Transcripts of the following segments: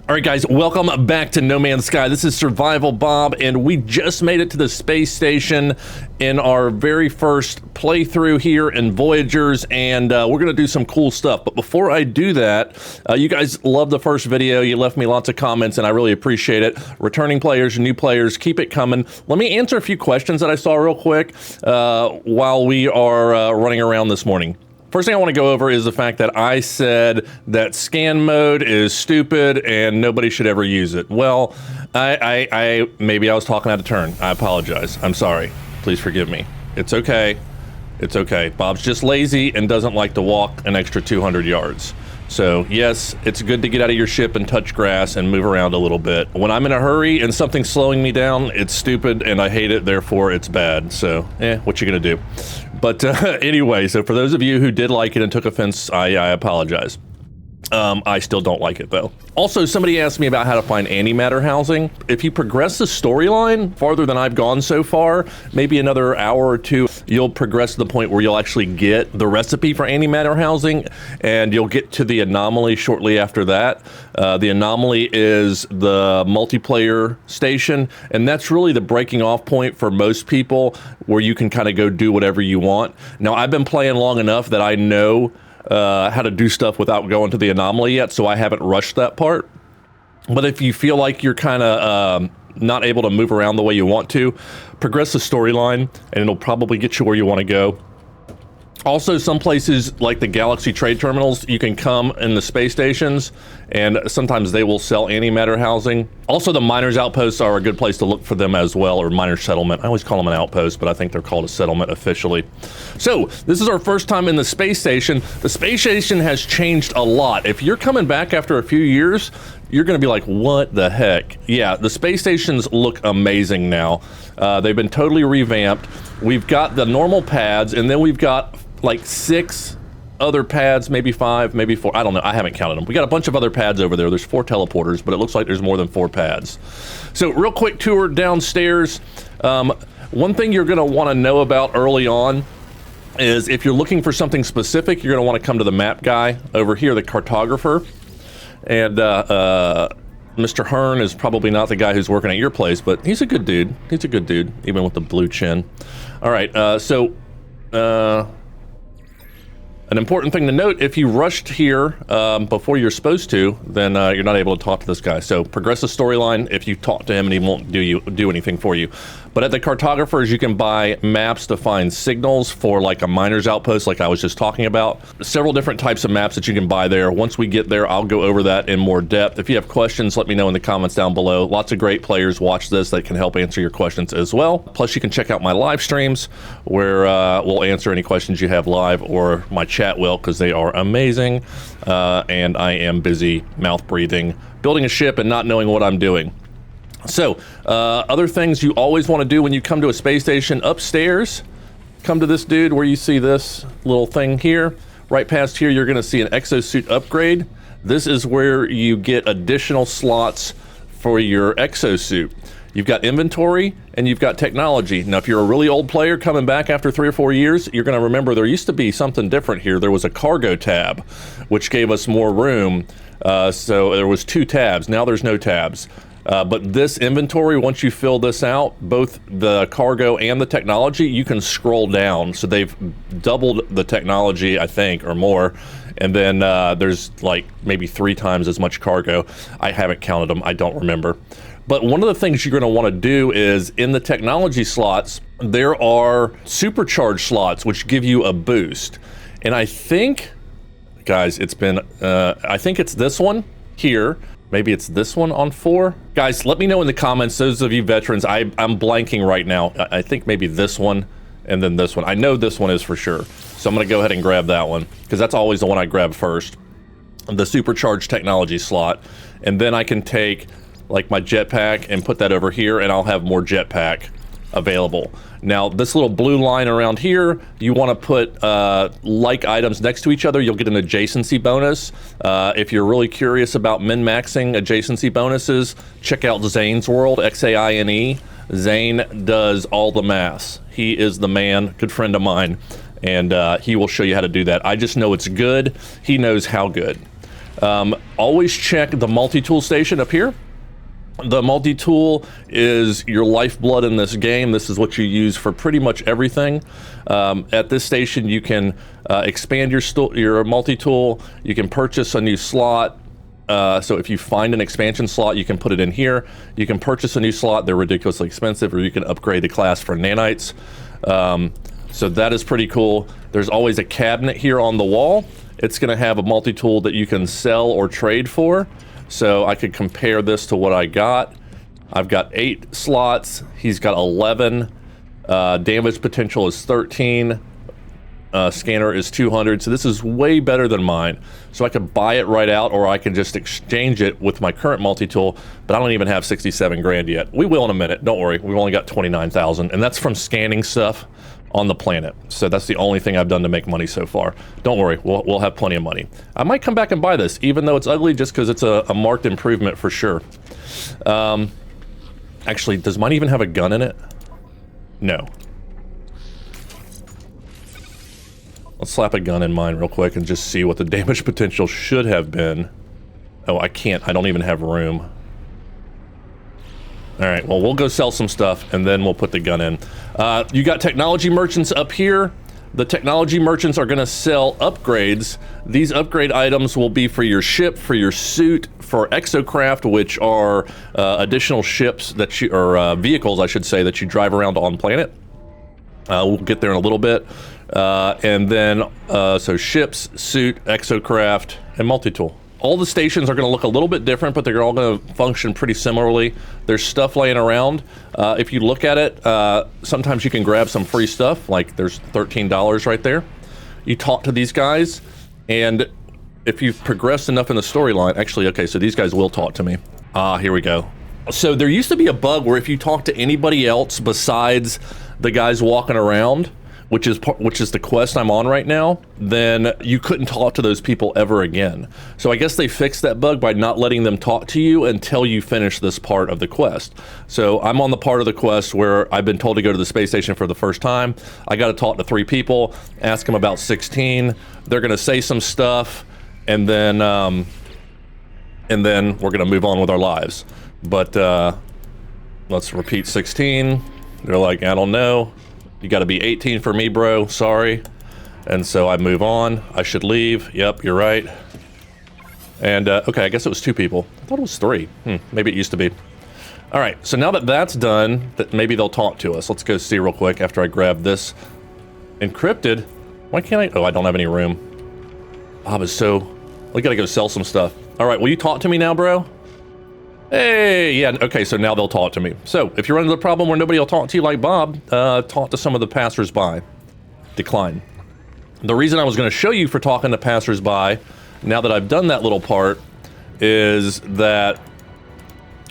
All right, guys, welcome back to No Man's Sky. This is Survival Bob, and we just made it to the space station in our very first playthrough here in Voyagers, and we're going to do some cool stuff. But before I do that, you guys loved the first video. You left me lots of comments, and I really appreciate it. Returning players, new players, keep it coming. Let me answer a few questions that I saw real quick while we are running around this morning. First thing I want to go over is the fact that I said that scan mode is stupid and nobody should ever use it. Well, maybe I was talking out of turn. I apologize. I'm sorry. Please forgive me. It's okay. It's okay. Bob's just lazy and doesn't like to walk an extra 200 yards. So yes, it's good to get out of your ship and touch grass and move around a little bit. When I'm in a hurry and something's slowing me down, it's stupid and I hate it, therefore it's bad. So, what you gonna do? But anyway, so for those of you who did like it and took offense, I apologize. I still don't like it though. Also, somebody asked me about how to find antimatter housing. If you progress the storyline farther than I've gone so far, maybe another hour or two, you'll progress to the point where you'll actually get the recipe for antimatter housing, and you'll get to the anomaly shortly after that. The anomaly is the multiplayer station, and that's really the breaking off point for most people where you can kind of go do whatever you want. Now, I've been playing long enough that I know how to do stuff without going to the anomaly yet, so I haven't rushed that part. But if you feel like you're kind of not able to move around the way you want to, progress the storyline and it'll probably get you where you want to go. Also, some places like the Galaxy trade terminals, you can come in the space stations, and sometimes they will sell antimatter housing. Also, the miners' outposts are a good place to look for them as well, or miner settlement. I always call them an outpost, but I think they're called a settlement officially. So, this is our first time in the space station. The space station has changed a lot. If you're coming back after a few years, you're going to be like, what the heck? Yeah, the space stations look amazing now. They've been totally revamped. We've got the normal pads, and then we've got like 6 other pads, maybe 5, maybe 4. I don't know. I haven't counted them. We got a bunch of other pads over there. There's 4 teleporters, but it looks like there's more than 4 pads. So real quick tour downstairs. One thing you're going to want to know about early on is if you're looking for something specific, you're going to want to come to the map guy over here, the cartographer. And Mr. Hearn is probably not the guy who's working at your place, but he's a good dude. He's a good dude, even with the blue chin. All right, an important thing to note, if you rushed here before you're supposed to, then you're not able to talk to this guy. So progress the storyline if you talk to him and he won't do anything for you. But at the cartographers, you can buy maps to find signals for like a miner's outpost like I was just talking about. Several different types of maps that you can buy there. Once we get there, I'll go over that in more depth. If you have questions, let me know in the comments down below. Lots of great players watch this that can help answer your questions as well. Plus, you can check out my live streams where we'll answer any questions you have live, or my chat will, because they are amazing. And I am busy mouth breathing, building a ship and not knowing what I'm doing. So, other things you always want to do when you come to a space station: upstairs, come to this dude where you see this little thing here. Right past here, you're going to see an exosuit upgrade. This is where you get additional slots for your exosuit. You've got inventory and you've got technology. Now, if you're a really old player coming back after 3 or 4 years, you're going to remember there used to be something different here. There was a cargo tab, which gave us more room. So there was 2 tabs. Now there's no tabs. But this inventory, once you fill this out, both the cargo and the technology, you can scroll down. So they've doubled the technology, I think, or more. And then there's like maybe 3 times as much cargo. I haven't counted them. I don't remember. But one of the things you're going to want to do is in the technology slots, there are supercharged slots, which give you a boost. And I think, guys, it's been, I think it's this one here. Maybe it's this one on 4. Guys, let me know in the comments, those of you veterans. I'm blanking right now. I think maybe this one and then this one. I know this one is for sure. So I'm going to go ahead and grab that one, because that's always the one I grab first. The supercharged technology slot. And then I can take like my jetpack and put that over here, and I'll have more jetpack available. Now, this little blue line around here, you want to put like items next to each other. You'll get an adjacency bonus. If you're really curious about min-maxing adjacency bonuses, check out Zane's World, X-A-I-N-E. Zane does all the maths. He is the man, good friend of mine, and he will show you how to do that. I just know it's good. He knows how good. Always check the multi-tool station up here. The multi-tool is your lifeblood in this game. This is what you use for pretty much everything. At this station, you can expand your multi-tool. You can purchase a new slot. So if you find an expansion slot, you can put it in here. You can purchase a new slot. They're ridiculously expensive, or you can upgrade the class for nanites. So that is pretty cool. There's always a cabinet here on the wall. It's going to have a multi-tool that you can sell or trade for. So I could compare this to what I got. I've got 8 slots. He's got 11. Damage potential is 13. Scanner is 200. So this is way better than mine. So I could buy it right out, or I can just exchange it with my current multi-tool, but I don't even have 67 grand yet. We will in a minute. Don't worry. We've only got 29,000, and that's from scanning stuff on the planet. So that's the only thing I've done to make money so far. Don't worry, we'll have plenty of money. I might come back and buy this, even though it's ugly, just because it's a marked improvement for sure. Actually, does mine even have a gun in it? No. Let's slap a gun in mine real quick and just see what the damage potential should have been. Oh, I can't. I don't even have room. All right, well, we'll go sell some stuff, and then we'll put the gun in. You got technology merchants up here. The technology merchants are going to sell upgrades. These upgrade items will be for your ship, for your suit, for exocraft, which are additional ships that you, or vehicles, I should say, that you drive around on planet. We'll get there in a little bit. And then, so ships, suit, exocraft, and multi-tool. All the stations are going to look a little bit different, but they're all going to function pretty similarly. There's stuff laying around. If you look at it, sometimes you can grab some free stuff, like there's $13 right there. You talk to these guys, and if you've progressed enough in the storyline, actually, okay, so these guys will talk to me. Here we go. So there used to be a bug where if you talk to anybody else besides the guys walking around, which is the quest I'm on right now, then you couldn't talk to those people ever again. So I guess they fixed that bug by not letting them talk to you until you finish this part of the quest. So I'm on the part of the quest where I've been told to go to the space station for the first time. I got to talk to 3 people, ask them about 16. They're going to say some stuff, and then we're going to move on with our lives. But let's repeat 16. They're like, I don't know. You got to be 18 for me, bro. Sorry. And so I move on. I should leave. Yep, you're right. And, okay, I guess it was 2 people. I thought it was 3. Maybe it used to be. All right, so now that that's done, that maybe they'll talk to us. Let's go see real quick after I grab this. Encrypted? Why can't I? Oh, I don't have any room. Bob is so... We got to go sell some stuff. All right, will you talk to me now, bro? Hey, yeah, okay, so now they'll talk to me. So, if you run into the problem where nobody will talk to you like Bob, talk to some of the passersby. Decline. The reason I was going to show you for talking to passersby, now that I've done that little part, is that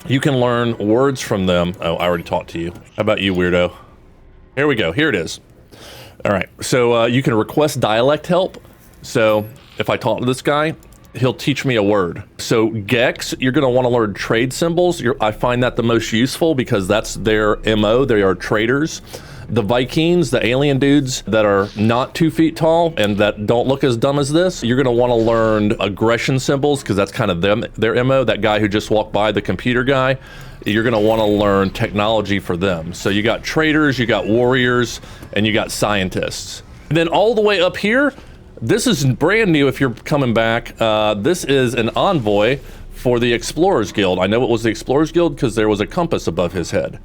you can learn words from them. Oh, I already talked to you. How about you, weirdo? Here we go, here it is. All right, so you can request dialect help. So, if I talk to this guy, he'll teach me a word. So Gex, you're going to want to learn trade symbols. I find that the most useful because that's their MO. They are traders. The Vikings, the alien dudes that are not 2 feet tall and that don't look as dumb as this, you're going to want to learn aggression symbols because that's kind of their MO. That guy who just walked by, the computer guy, you're going to want to learn technology for them. So you got traders, you got warriors, and you got scientists. And then all the way up here, this is brand new if you're coming back. This is an envoy for the Explorers Guild. I know it was the Explorers Guild because there was a compass above his head.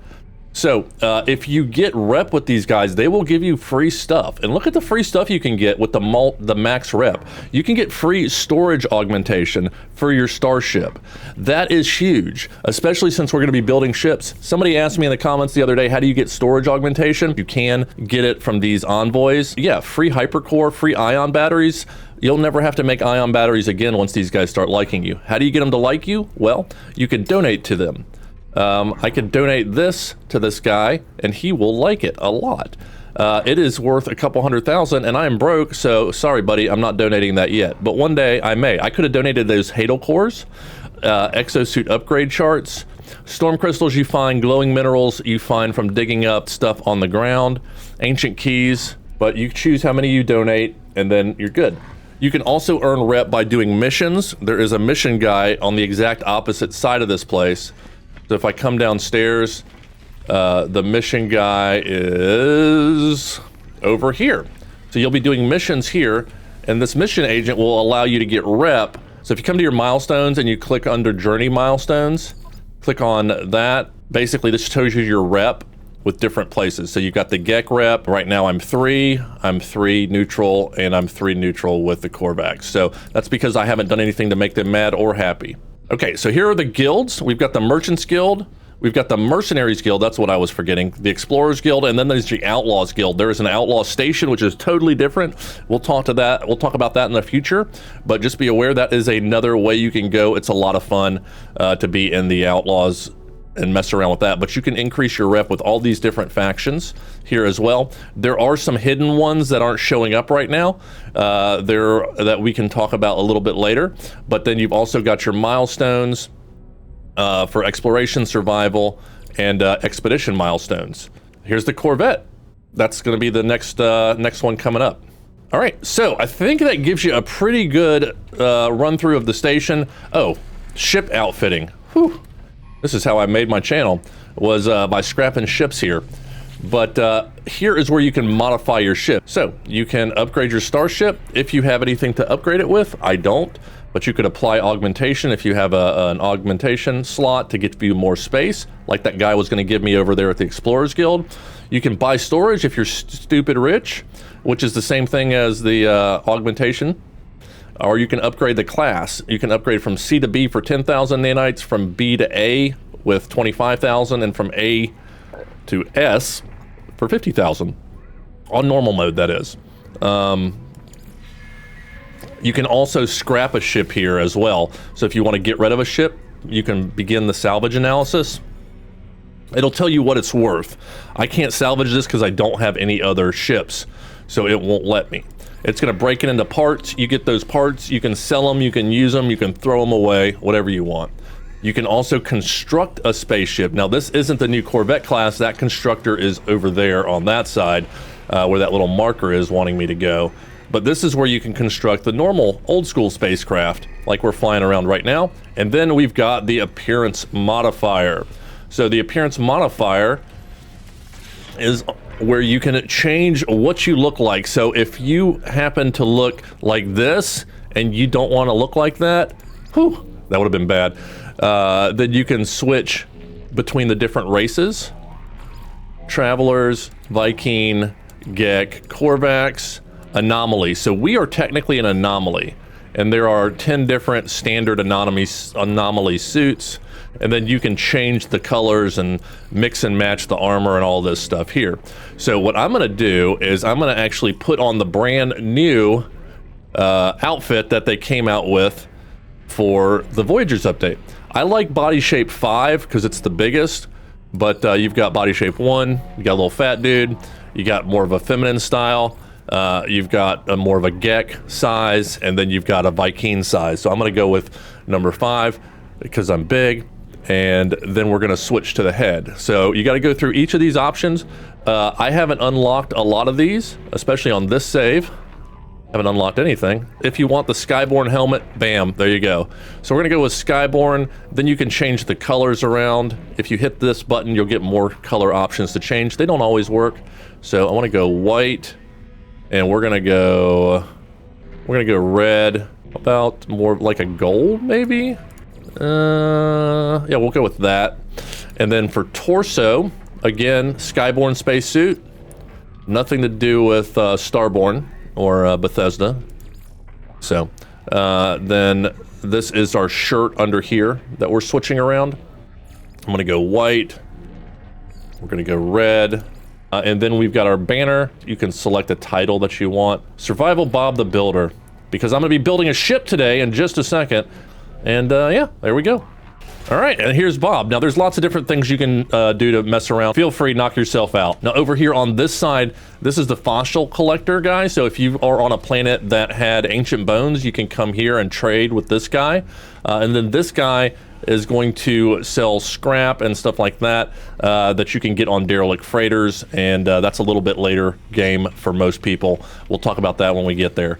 So if you get rep with these guys, they will give you free stuff. And look at the free stuff you can get with the max rep. You can get free storage augmentation for your starship. That is huge, especially since we're going to be building ships. Somebody asked me in the comments the other day, how do you get storage augmentation? You can get it from these envoys. Yeah, free hypercore, free ion batteries. You'll never have to make ion batteries again once these guys start liking you. How do you get them to like you? Well, you can donate to them. I could donate this to this guy and he will like it a lot. It is worth a couple $100,000 and I am broke, so sorry buddy, I'm not donating that yet, but one day I may. I could have donated those Hadal cores, exosuit upgrade charts, storm crystals you find, glowing minerals you find from digging up stuff on the ground, ancient keys, but you choose how many you donate and then you're good. You can also earn rep by doing missions. There is a mission guy on the exact opposite side of this place. So if I come downstairs, the mission guy is over here. So you'll be doing missions here, and this mission agent will allow you to get rep. So if you come to your milestones and you click under journey milestones, click on that. Basically, this shows you your rep with different places. So you've got the GEC rep. Right now I'm 3 neutral, and I'm 3 neutral with the Corvax. So that's because I haven't done anything to make them mad or happy. Okay, so here are the guilds. We've got the Merchants Guild. We've got the Mercenaries Guild, that's what I was forgetting. The Explorers Guild, and then there's the Outlaws Guild. There is an Outlaw Station, which is totally different. We'll talk about that in the future, but just be aware that is another way you can go. It's a lot of fun to be in the Outlaws and mess around with that, but you can increase your rep with all these different factions here as well. There are some hidden ones that aren't showing up right now that we can talk about a little bit later, but then you've also got your milestones for exploration, survival, and expedition milestones. Here's the Corvette. That's going to be the next one coming up. All right, so I think that gives you a pretty good run through of the station. Oh, ship outfitting. Whew. This is how I made my channel, was by scrapping ships here. But here is where you can modify your ship. So you can upgrade your starship if you have anything to upgrade it with. I don't, but you could apply augmentation if you have an augmentation slot to get you more space, like that guy was going to give me over there at the Explorers Guild. You can buy storage if you're stupid rich, which is the same thing as the augmentation. Or you can upgrade the class. You can upgrade from C to B for 10,000 nanites, from B to A with 25,000, and from A to S for 50,000. On normal mode, that is. You can also scrap a ship here as well. So if you want to get rid of a ship, you can begin the salvage analysis. It'll tell you what it's worth. I can't salvage this because I don't have any other ships, so it won't let me. It's going to break it into parts. You get those parts, you can sell them, you can use them, you can throw them away, whatever you want. You can also construct a spaceship. Now, this isn't the new Corvette class. That constructor is over there on that side, where that little marker is wanting me to go. But this is where you can construct the normal old school spacecraft, like we're flying around right now. And then we've got the appearance modifier. So the appearance modifier is where you can change what you look like. So if you happen to look like this and you don't want to look like that, whew, that would have been bad. Then you can switch between the different races. Travelers, Viking, GEC, Corvax, Anomaly. So we are technically an anomaly, and there are 10 different standard anomaly suits, and then you can change the colors and mix and match the armor and all this stuff here. So what I'm going to do is I'm going to actually put on the brand new outfit that they came out with for the Voyagers update. I like body shape 5 because it's the biggest, but you've got body shape 1, you got a little fat dude, you got more of a feminine style, you've got a more of a GEC size, and then you've got a Viking size. So I'm going to go with number 5 because I'm big, and then we're going to switch to the head. So you got to go through each of these options. I haven't unlocked a lot of these, especially on this save. Haven't unlocked anything. If you want the Skyborn helmet, bam, there you go. So we're gonna go with Skyborn, then you can change the colors around. If you hit this button, you'll get more color options to change. They don't always work. So I wanna go white, and we're gonna go red, about more like a gold, maybe? Yeah, we'll go with that. And then for torso, again, Skyborn spacesuit. Nothing to do with Starborn or Bethesda. So then this is our shirt under here that we're switching around. I'm gonna go white, we're gonna go red, and then we've got our banner. You can select a title that you want. Survival Bob the Builder, because I'm gonna be building a ship today in just a second. And yeah, there we go. All right, and here's Bob. Now, there's lots of different things you can do to mess around. Feel free, knock yourself out. Now, over here on this side, this is the fossil collector guy. So if you are on a planet that had ancient bones, you can come here and trade with this guy. And then this guy is going to sell scrap and stuff like that that you can get on derelict freighters. And that's a little bit later game for most people. We'll talk about that when we get there.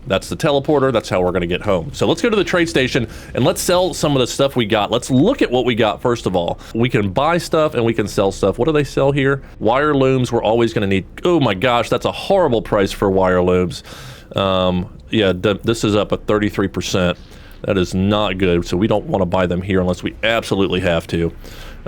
That's the teleporter. That's how we're going to get home. So let's go to the trade station and let's sell some of the stuff we got. Let's look at what we got first of all. We can buy stuff and we can sell stuff. What do they sell here? Wire looms we're always going to need. Oh my gosh, that's a horrible price for wire looms. Yeah, this is up at 33%. That is not good, so we don't want to buy them here unless we absolutely have to.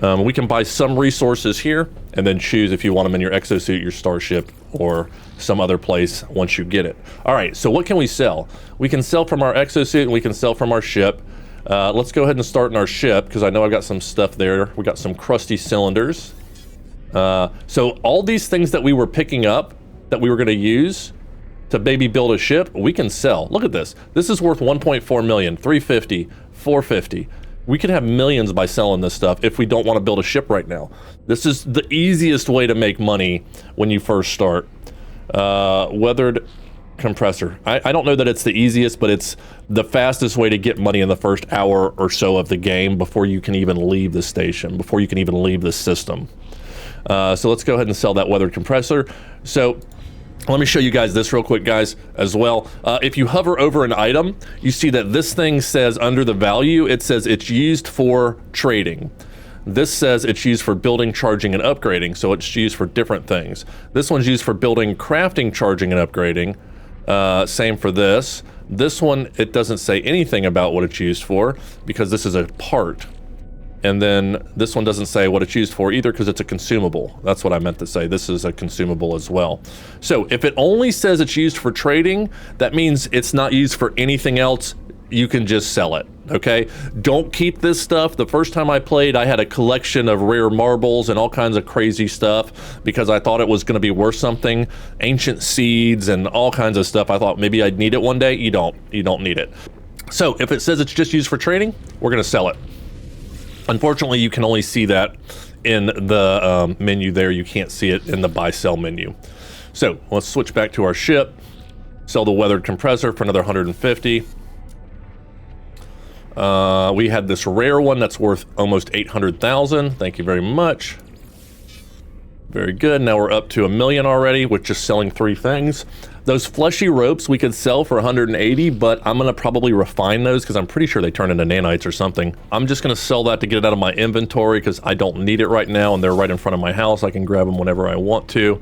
We can buy some resources here and then choose if you want them in your exosuit, your starship, or some other place once you get it. All right, so what can we sell? We can sell from our exosuit and we can sell from our ship. Let's go ahead and start in our ship because I know I've got some stuff there. We got some crusty cylinders. So all these things that we were picking up that we were going to use to maybe build a ship, we can sell. Look at this. This is worth 1.4 million, 350, 450. We could have millions by selling this stuff if we don't want to build a ship right now. This is the easiest way to make money when you first start. Weathered compressor. I don't know that it's the easiest, but it's the fastest way to get money in the first hour or so of the game before you can even leave the station, before you can even leave the system. So let's go ahead and sell that weathered compressor. So let me show you guys this real quick, guys, as well. If you hover over an item, you see that this thing says under the value, it says it's used for trading. This says it's used for building, charging, and upgrading, so it's used for different things. This one's used for building, crafting, charging, and upgrading. Same for this. This one, it doesn't say anything about what it's used for because this is a part. And then this one doesn't say what it's used for either because it's a consumable. That's what I meant to say. This is a consumable as well. So if it only says it's used for trading, that means it's not used for anything else. You can just sell it, okay? Don't keep this stuff. The first time I played, I had a collection of rare marbles and all kinds of crazy stuff because I thought it was gonna be worth something. Ancient seeds and all kinds of stuff. I thought maybe I'd need it one day. You don't need it. So if it says it's just used for trading, we're gonna sell it. Unfortunately, you can only see that in the menu there. You can't see it in the buy sell menu. So let's switch back to our ship. Sell the weathered compressor for another 150. We had this rare one that's worth almost 800,000. Thank you very much. Very good. Now we're up to 1 million already with just selling 3 things. Those fleshy ropes we could sell for 180, but I'm gonna probably refine those because I'm pretty sure they turn into nanites or something. I'm just gonna sell that to get it out of my inventory because I don't need it right now and they're right in front of my house. I can grab them whenever I want to.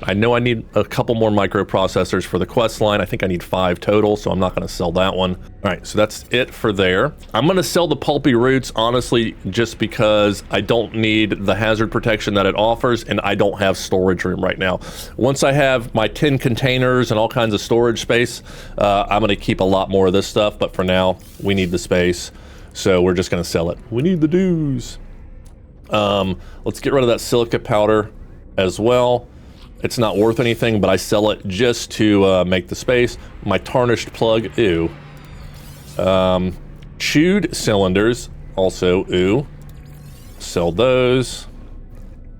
I know I need a couple more microprocessors for the quest line. I think I need 5 total, so I'm not going to sell that one. All right, so that's it for there. I'm going to sell the pulpy roots, honestly, just because I don't need the hazard protection that it offers, and I don't have storage room right now. Once I have my 10 containers and all kinds of storage space, I'm going to keep a lot more of this stuff, but for now, we need the space, so we're just going to sell it. We need the dues. Let's get rid of that silica powder as well. It's not worth anything, but I sell it just to make the space. My tarnished plug, ew. Chewed cylinders, also ew. Sell those.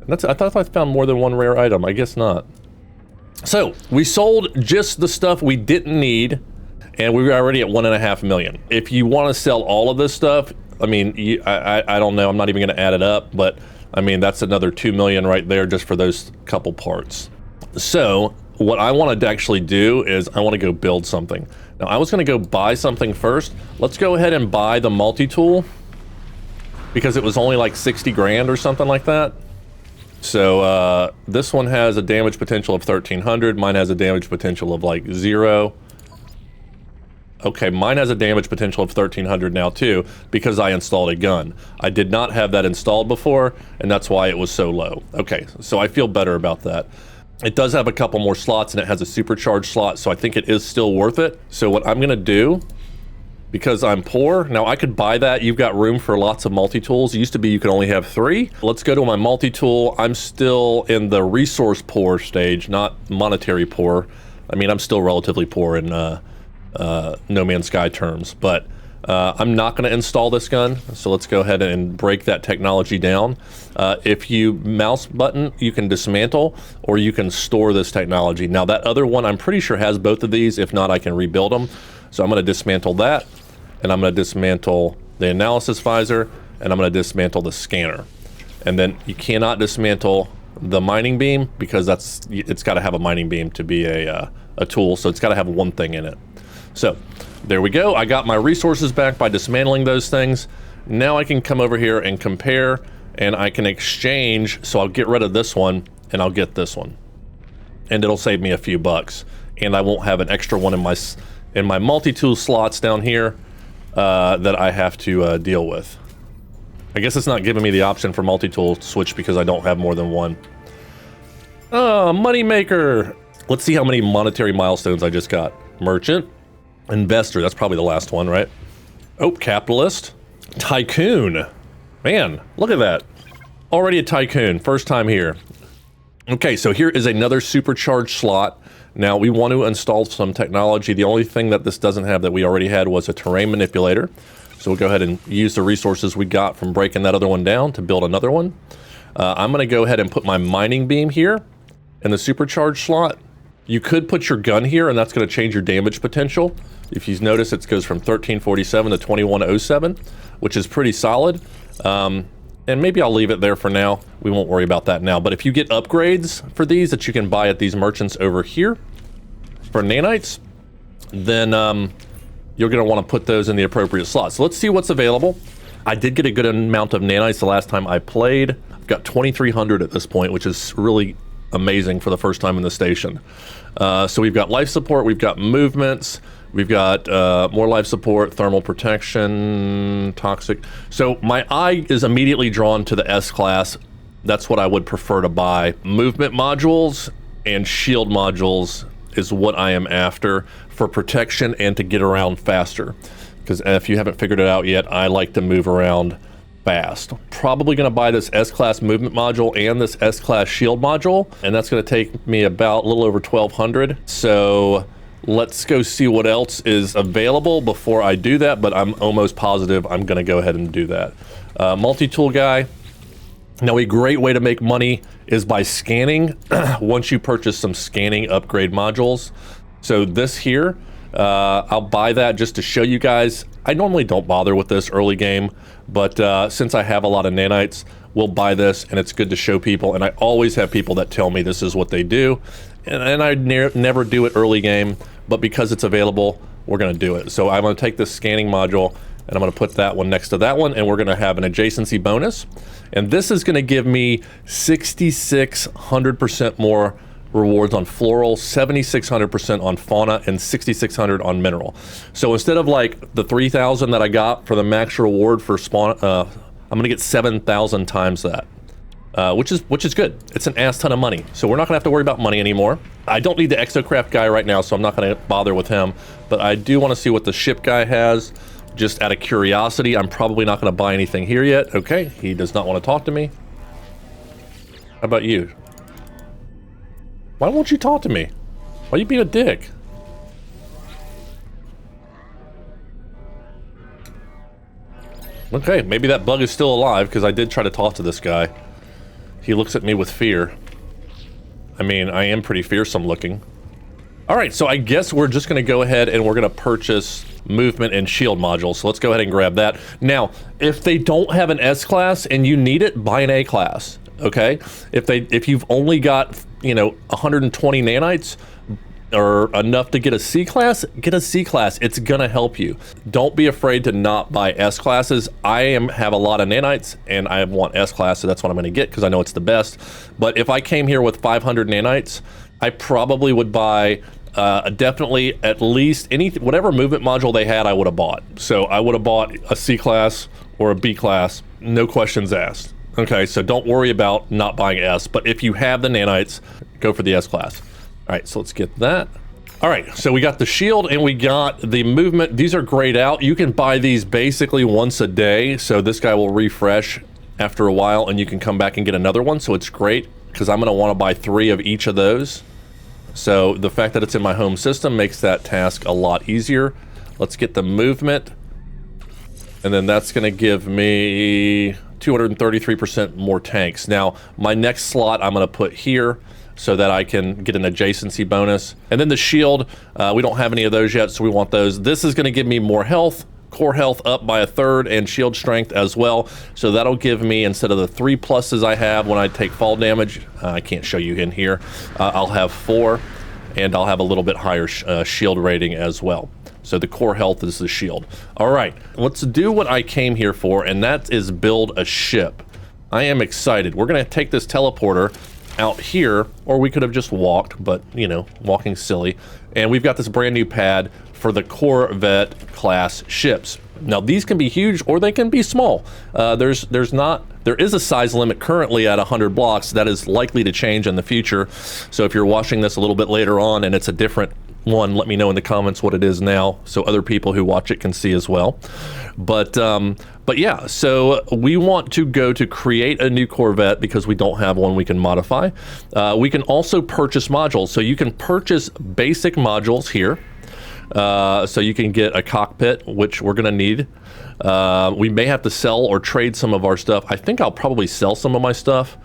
I thought I found more than one rare item. I guess not. So we sold just the stuff we didn't need, and we were already at 1.5 million. If you want to sell all of this stuff, I mean, I don't know. I'm not even going to add it up, but I mean, that's another 2 million right there just for those couple parts. So what I wanted to actually do is I want to go build something. Now I was going to go buy something first. Let's go ahead and buy the multi-tool because it was only like 60 grand or something like that. So this one has a damage potential of 1300. Mine has a damage potential of like 0. Okay, mine has a damage potential of 1300 now too, because I installed a gun. I did not have that installed before, and that's why it was so low. Okay, so I feel better about that. It does have a couple more slots, and it has a supercharged slot, so I think it is still worth it. So what I'm gonna do, because I'm poor, now I could buy that. You've got room for lots of multi-tools. It used to be you could only have 3. Let's go to my multi-tool. I'm still in the resource poor stage, not monetary poor. I mean, I'm still relatively poor in No Man's Sky terms, but I'm not going to install this gun, so let's go ahead and break that technology down. If you mouse button, you can dismantle or you can store this technology. Now that other one I'm pretty sure has both of these. If not, I can rebuild them. So I'm going to dismantle that, and I'm going to dismantle the analysis visor, and I'm going to dismantle the scanner. And then you cannot dismantle the mining beam because it's got to have a mining beam to be a a tool, so it's got to have one thing in it. So there we go. I got my resources back by dismantling those things. Now I can come over here and compare, and I can exchange. So I'll get rid of this one and I'll get this one, and it'll save me a few bucks, and I won't have an extra one in my multi-tool slots down here that I have to deal with. I guess it's not giving me the option for multi-tool switch because I don't have more than one. Oh, money maker. Let's see how many monetary milestones I just got. Merchant, investor, that's probably the last one, right? Oh, capitalist, tycoon. Man, look at that. Already a tycoon, first time here. Okay, so here is another supercharged slot. Now we want to install some technology. The only thing that this doesn't have that we already had was a terrain manipulator. So we'll go ahead and use the resources we got from breaking that other one down to build another one. I'm gonna go ahead and put my mining beam here in the supercharged slot. You could put your gun here and that's gonna change your damage potential. If you notice, it goes from 1347 to 2107, which is pretty solid. And maybe I'll leave it there for now. We won't worry about that now. But if you get upgrades for these that you can buy at these merchants over here for nanites, then you're gonna wanna put those in the appropriate slots. So let's see what's available. I did get a good amount of nanites the last time I played. I've got 2,300 at this point, which is really amazing for the first time in the station. So we've got life support, we've got movements, we've got more life support, thermal protection, toxic. So my eye is immediately drawn to the S-Class. That's what I would prefer to buy. Movement modules and shield modules is what I am after for protection and to get around faster. Because if you haven't figured it out yet, I like to move around fast. Probably gonna buy this S-Class movement module and this S-Class shield module, and that's gonna take me about a little over 1,200. So let's go see what else is available before I do that, but I'm almost positive I'm gonna go ahead and do that. Multi-tool guy. Now a great way to make money is by scanning once you purchase some scanning upgrade modules. So this here, I'll buy that just to show you guys. I normally don't bother with this early game, but since I have a lot of nanites, we'll buy this and it's good to show people. And I always have people that tell me this is what they do. And I never do it early game, but because it's available, we're gonna do it. So I'm gonna take this scanning module and I'm gonna put that one next to that one, and we're gonna have an adjacency bonus. And this is gonna give me 6,600% more rewards on floral, 7,600% on fauna, and 6,600 on mineral. So instead of like the 3,000 that I got for the max reward for spawn, I'm gonna get 7,000 times that, which is good. It's an ass ton of money. So we're not gonna have to worry about money anymore. I don't need the exocraft guy right now, so I'm not gonna bother with him, but I do wanna see what the ship guy has. Just out of curiosity, I'm probably not gonna buy anything here yet. Okay, he does not wanna talk to me. How about you? Why won't you talk to me? Why are you being a dick? Okay, maybe that bug is still alive because I did try to talk to this guy. He looks at me with fear. I mean, I am pretty fearsome looking. All right, so I guess we're just gonna go ahead and we're gonna purchase movement and shield modules. So let's go ahead and grab that. Now, if they don't have an S-Class and you need it, buy an A-Class. Okay, if you've only got, you know, 120 nanites or enough to get a C-Class, get a C-Class. It's gonna help you. Don't be afraid to not buy S-Classes. I have a lot of nanites and I want S-Class, so that's what I'm gonna get because I know it's the best. But if I came here with 500 nanites, I probably would buy definitely at least whatever movement module they had, I would have bought. So I would have bought a C-Class or a B-Class, no questions asked. Okay, so don't worry about not buying S, but if you have the nanites, go for the S-Class. All right, so let's get that. All right, so we got the shield and we got the movement. These are grayed out. You can buy these basically once a day, so this guy will refresh after a while and you can come back and get another one, so it's great because I'm gonna wanna buy 3 of each of those. So the fact that it's in my home system makes that task a lot easier. Let's get the movement, and then that's gonna give me 233% more tanks. Now, my next slot I'm gonna put here so that I can get an adjacency bonus. And then the shield, we don't have any of those yet, so we want those. This is gonna give me more health, core health up by 1/3, and shield strength as well. So that'll give me, instead of the 3 pluses I have when I take fall damage, I can't show you in here, I'll have 4. and I'll have a little bit higher shield rating as well. So the core health is the shield. All right, let's do what I came here for, and that is build a ship. I am excited. We're gonna take this teleporter out here, or we could have just walked, but you know, walking silly. And we've got this brand new pad for the Corvette class ships. Now these can be huge or they can be small. There is a size limit currently at 100 blocks. That is likely to change in the future. So if you're watching this a little bit later on and it's a different one, let me know in the comments what it is now so other people who watch it can see as well. But yeah, so we want to go to create a new Corvette because we don't have one we can modify. We can also purchase modules. So you can purchase basic modules here. So you can get a cockpit, which we're gonna need. We may have to sell or trade some of our stuff. I think I'll probably sell some of my stuff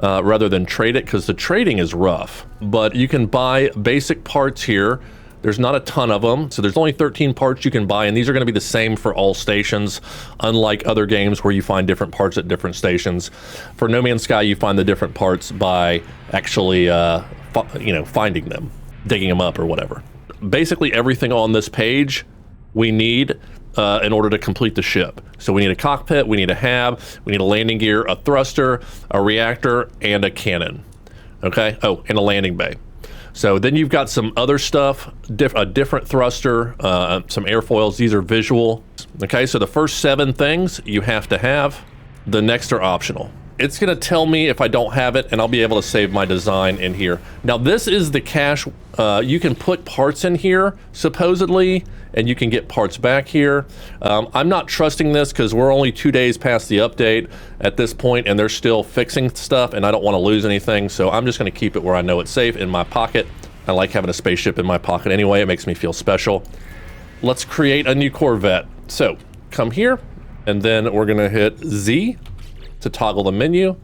rather than trade it, because the trading is rough. But you can buy basic parts here. There's not a ton of them, so there's only 13 parts you can buy, and these are going to be the same for all stations, unlike other games where you find different parts at different stations. For No Man's Sky, you find the different parts by actually, finding them, digging them up or whatever. Basically everything on this page we need in order to complete the ship. So we need a cockpit, we need a hab, we need a landing gear, a thruster, a reactor, and a cannon. Okay, oh, and a landing bay. So then you've got some other stuff, a different thruster, some airfoils. These are visual. Okay, so the first 7 things you have to have. The next are optional. It's gonna tell me if I don't have it, and I'll be able to save my design in here. Now this is the cache. You can put parts in here, supposedly, and you can get parts back here. I'm not trusting this because we're only 2 days past the update at this point, and they're still fixing stuff, and I don't want to lose anything, so I'm just gonna keep it where I know it's safe, in my pocket. I like having a spaceship in my pocket anyway. It makes me feel special. Let's create a new Corvette. So come here, and then we're gonna hit Z to toggle the menu,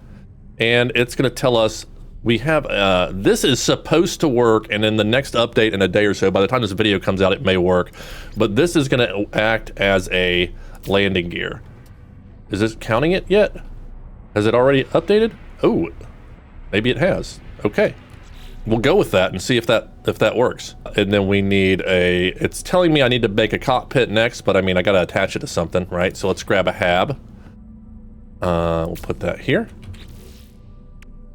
and it's going to tell us we have this is supposed to work, and in the next update in a day or so, by the time this video comes out, it may work, but this is going to act as a landing gear. Is this counting it yet? Has it already updated? Oh, maybe it has. Okay, we'll go with that and see if that works. And then we need it's telling me I need to make a cockpit next, but I mean, I got to attach it to something, right? So let's grab a hab. We'll put that here.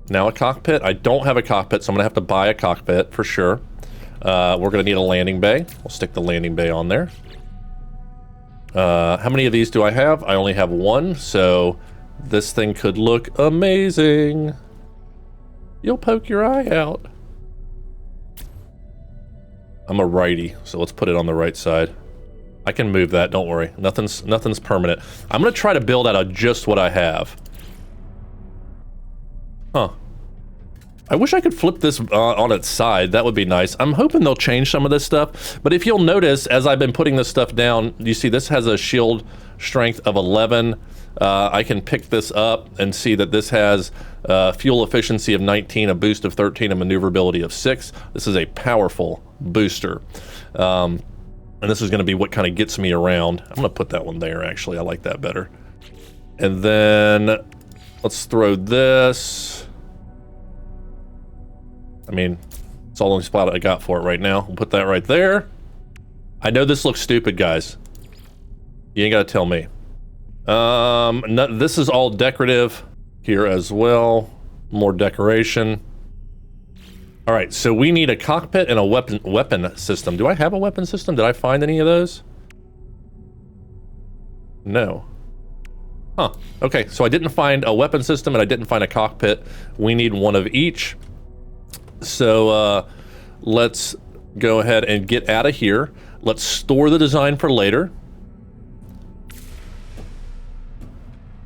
Now a cockpit. I don't have a cockpit, so I'm gonna have to buy a cockpit for sure. We're gonna need a landing bay. We'll stick the landing bay on there. How many of these do I have? I only have 1, so this thing could look amazing. You'll poke your eye out. I'm a righty, so let's put it on the right side. I can move that, don't worry. Nothing's permanent. I'm gonna try to build out of just what I have. Huh. I wish I could flip this on its side. That would be nice. I'm hoping they'll change some of this stuff, but if you'll notice, as I've been putting this stuff down, you see this has a shield strength of 11. I can pick this up and see that this has fuel efficiency of 19, a boost of 13, a maneuverability of 6. This is a powerful booster. And this is going to be what kind of gets me around. I'm going to put that one there, actually. I like that better. And then let's throw this. I mean, it's all the only spot I got for it right now. We'll put that right there. I know this looks stupid, guys. You ain't got to tell me. This is all decorative here as well. More decoration. All right, so we need a cockpit and a weapon system. Do I have a weapon system? Did I find any of those? No. Huh, okay, so I didn't find a weapon system and I didn't find a cockpit. We need one of each. So let's go ahead and get out of here. Let's store the design for later.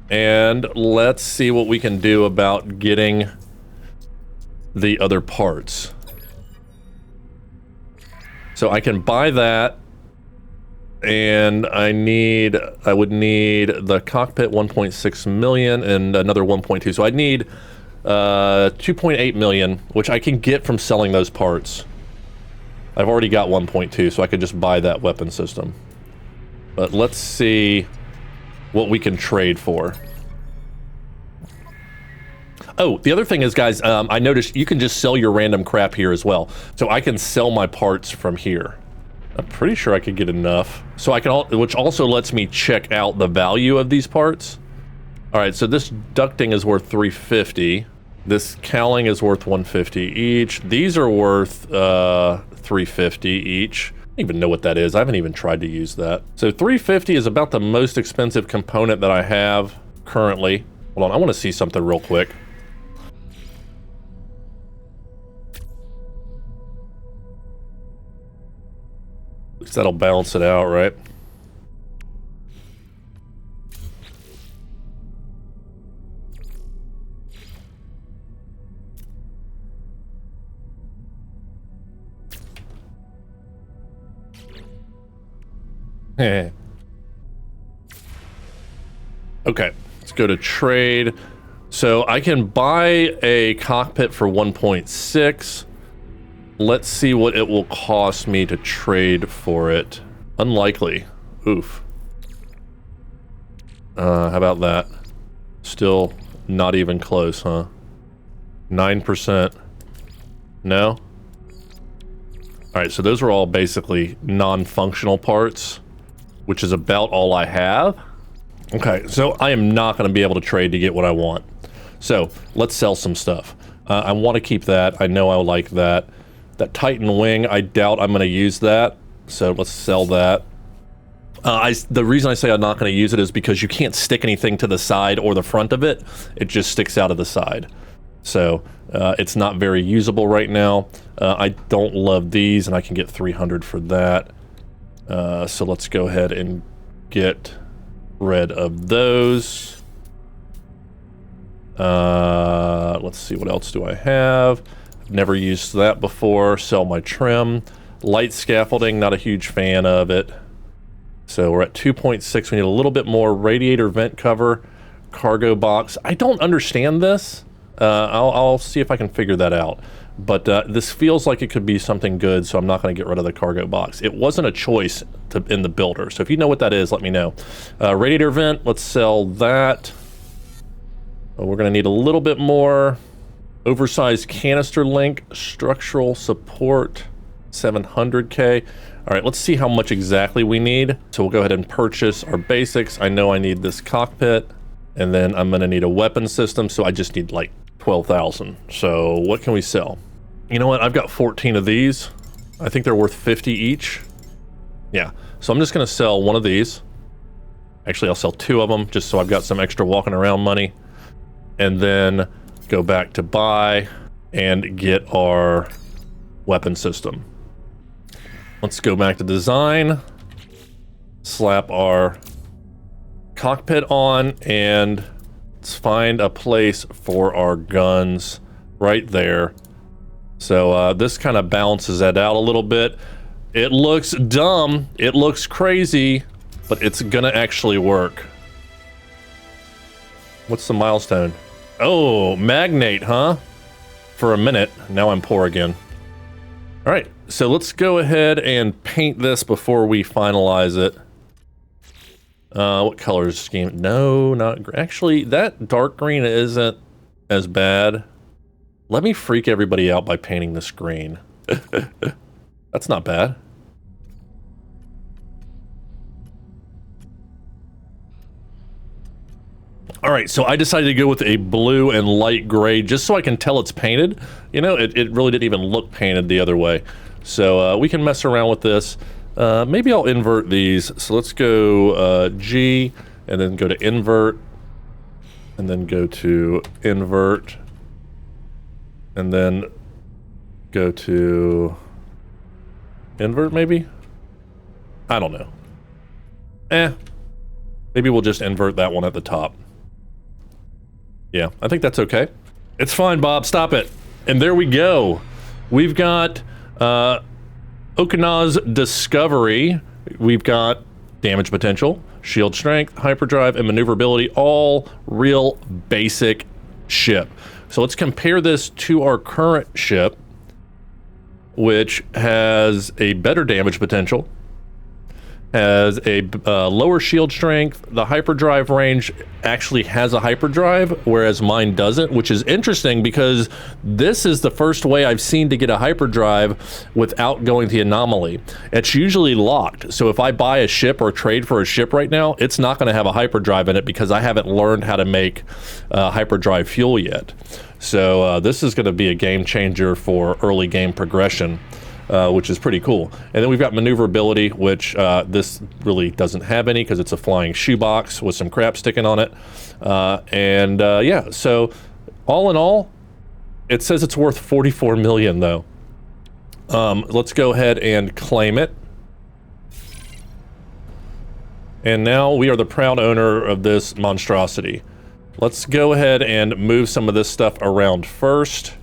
And let's see what we can do about getting the other parts. So I can buy that, and I would need the cockpit 1.6 million and another 1.2. So I'd need 2.8 million, which I can get from selling those parts. I've already got 1.2, so I could just buy that weapon system. But let's see what we can trade for. Oh, the other thing is, guys, I noticed you can just sell your random crap here as well. So I can sell my parts from here. I'm pretty sure I could get enough. So I can, which also lets me check out the value of these parts. All right, so this ducting is worth 350. This cowling is worth 150 each. These are worth 350 each. I don't even know what that is. I haven't even tried to use that. So 350 is about the most expensive component that I have currently. Hold on, I want to see something real quick. At least that'll balance it out, right? Okay, let's go to trade. So I can buy a cockpit for 1.6. Let's see what it will cost me to trade for it. Unlikely. Oof. How about that? Still not even close, huh? 9%. No? Alright, so those are all basically non-functional parts, which is about all I have. Okay, so I am not going to be able to trade to get what I want. So, let's sell some stuff. I want to keep that. I know I like that. That Titan wing, I doubt I'm going to use that. So, let's sell that. The reason I say I'm not going to use it is because you can't stick anything to the side or the front of it. It just sticks out of the side. So, it's not very usable right now. I don't love these, and I can get 300 for that. So let's go ahead and get rid of those. Let's see, what else do I have? I've never used that before. Sell my trim. Light scaffolding, not a huge fan of it. So we're at 2.6. We need a little bit more. Radiator vent cover, cargo box. I don't understand this. I'll see if I can figure that out. But this feels like it could be something good, so I'm not going to get rid of the cargo box. It wasn't a choice in the builder, so if you know what that is, let me know. Radiator vent, let's sell that. We're going to need a little bit more. Oversized canister link, structural support, 700K. All right, let's see how much exactly we need. So we'll go ahead and purchase our basics. I know I need this cockpit, and then I'm going to need a weapon system, so I just need like 12,000. So what can we sell? You know what? I've got 14 of these. I think they're worth 50 each. Yeah. So I'm just going to sell one of these. Actually, I'll sell 2 of them just so I've got some extra walking around money. And then go back to buy and get our weapon system. Let's go back to design. Slap our cockpit on and let's find a place for our guns right there. So this kind of balances that out a little bit. It looks dumb, it looks crazy, but it's gonna actually work. What's the milestone? Oh, magnate, huh? For a minute. Now I'm poor again. All right, so let's go ahead and paint this before we finalize it. What color is scheme? No, not actually. That dark green isn't as bad. Let me freak everybody out by painting this green. That's not bad. All right, so I decided to go with a blue and light gray just so I can tell it's painted. You know, it really didn't even look painted the other way. So we can mess around with this. Maybe I'll invert these. So let's go G and then go to invert and then go to invert and then go to invert maybe? I don't know. Maybe we'll just invert that one at the top. Yeah, I think that's okay. It's fine, Bob, stop it. And there we go. We've got Okina's Discovery. We've got damage potential, shield strength, hyperdrive, and maneuverability, all real basic ship. So let's compare this to our current ship, which has a better damage potential, has a lower shield strength. The hyperdrive range actually has a hyperdrive, whereas mine doesn't, which is interesting because this is the first way I've seen to get a hyperdrive without going to the anomaly. It's usually locked, so if I buy a ship or trade for a ship right now, it's not going to have a hyperdrive in it because I haven't learned how to make hyperdrive fuel yet. So this is going to be a game changer for early game progression. Which is pretty cool. And then we've got maneuverability, which this really doesn't have any because it's a flying shoebox with some crap sticking on it. Yeah, so all in all, it says it's worth 44 million though. Let's go ahead and claim it. And now we are the proud owner of this monstrosity. Let's go ahead and move some of this stuff around first.